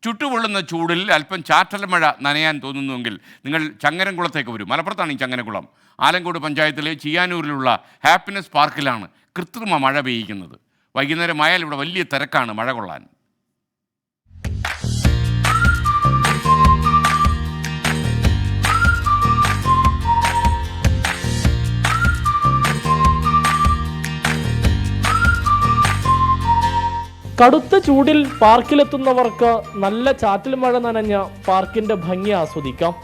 ചുട്ടുപൊള്ളുന്ന ചൂടിൽ അല്പം ചാറ്റൽ മഴ നനയാൻ തോന്നുന്നുവെങ്കിൽ നിങ്ങൾ ചങ്ങരംകുളത്തേക്ക് വരും. മലപ്പുറത്താണ് ഈ ചങ്ങരംകുളം. ആലങ്കോട് പഞ്ചായത്തിലെ ചിയാനൂരിലുള്ള ഹാപ്പിനെസ് പാർക്കിലാണ് കൃത്രിമ മഴ പെയ്യിക്കുന്നത്. വൈകുന്നേരമായാൽ ഇവിടെ വലിയ തിരക്കാണ് മഴ കൊള്ളാൻ. കടുത്ത ചൂടിൽ പാർക്കിലെത്തുന്നവർക്ക് നല്ല ചാറ്റൽ മഴ നനഞ്ഞ പാർക്കിന്റെ ഭംഗി ആസ്വദിക്കാം.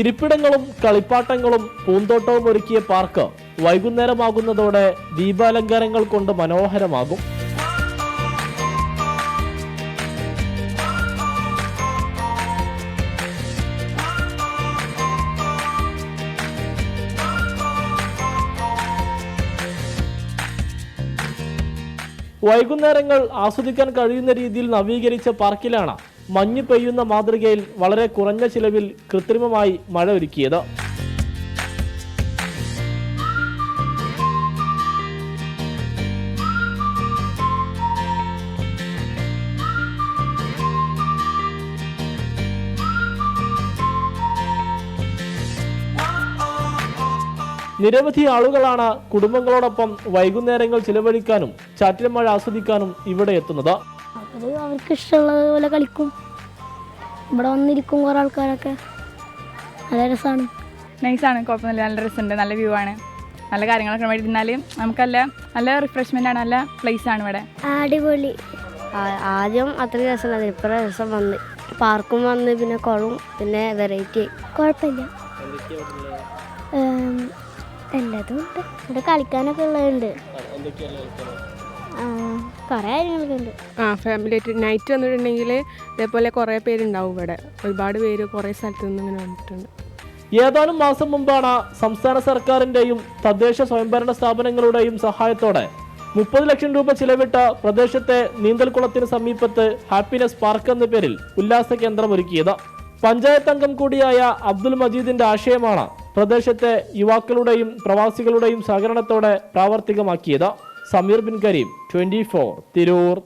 ഇരിപ്പിടങ്ങളും കളിപ്പാട്ടങ്ങളും പൂന്തോട്ടവും ഒരുക്കിയ പാർക്ക് വൈകുന്നേരമാകുന്നതോടെ ദീപാലങ്കാരങ്ങൾ കൊണ്ട് മനോഹരമാകും. വൈകുന്നേരങ്ങൾ ആസ്വദിക്കാൻ കഴിയുന്ന രീതിയിൽ നവീകരിച്ച പാർക്കിലാണ് മഞ്ഞ് പെയ്യുന്ന മാതൃകയിൽ വളരെ കുറഞ്ഞ ചിലവിൽ കൃത്രിമമായി മഴ ഒരുക്കിയത്. നിരവധി ആളുകളാണ് കുടുംബങ്ങളോടൊപ്പം വൈകുന്നേരങ്ങൾ ചിലവഴിക്കാനും ചാറ്റൽ മഴ ആസ്വദിക്കാനും ഇവിടെ എത്തുന്നത്. അവർക്ക് ഇഷ്ടമുള്ളത് പോലെ കളിക്കും. ഇവിടെ വന്നിരിക്കും കുറേ ആൾക്കാരൊക്കെ. നല്ല രസമാണ്. നൈസാണ്, കുഴപ്പമൊന്നുമില്ല, നല്ല രസമുണ്ട്, നല്ല വ്യൂ ആണ്, നല്ല കാര്യങ്ങളൊക്കെ വേണ്ടി തിന്നാൽ നമുക്കല്ല നല്ല റിഫ്രഷ്മെൻ്റ് ആണ്, നല്ല പ്ലേസ് ആണ് ഇവിടെ. അടിപൊളി. ആദ്യം അത്ര രസമുള്ളത്, ഇപ്പം രസം വന്ന് പാർക്കും വന്ന് പിന്നെ കുളവും പിന്നെ വെറൈറ്റി. കുഴപ്പമില്ല, എല്ലാതും ഉണ്ട്. ഇവിടെ കളിക്കാനൊക്കെ ഉള്ളതുണ്ട്, കുറേ കാര്യങ്ങളൊക്കെ ഉണ്ട്. ഫാമിലി ആയിട്ട് നൈറ്റ് വന്നിട്ടുണ്ടെങ്കിൽ ഇതേപോലെ കുറേ പേരുണ്ടാവും ഇവിടെ. ഒരുപാട് പേര് കുറേ സ്ഥലത്ത് നിന്ന് ഇങ്ങനെ വന്നിട്ടുണ്ട്. ഏതാനും മാസം മുമ്പാണ് സംസ്ഥാന സർക്കാരിന്റെയും തദ്ദേശ സ്വയംഭരണ സ്ഥാപനങ്ങളുടെയും സഹായത്തോടെ 30 ലക്ഷം രൂപ ചിലവിട്ട പ്രദേശത്തെ നീന്തൽക്കുളത്തിന് സമീപത്ത് ഹാപ്പിനെസ് പാർക്ക് എന്ന പേരിൽ ഉല്ലാസ കേന്ദ്രം ഒരുക്കിയത്. പഞ്ചായത്ത് അംഗം കൂടിയായ അബ്ദുൽ മജീദിന്റെ ആശയമാണ് പ്രദേശത്തെ യുവാക്കളുടെയും പ്രവാസികളുടെയും സഹകരണത്തോടെ പ്രാവർത്തികമാക്കിയത്. സമീർ ബിൻ കരീം, 24 തിരൂർ.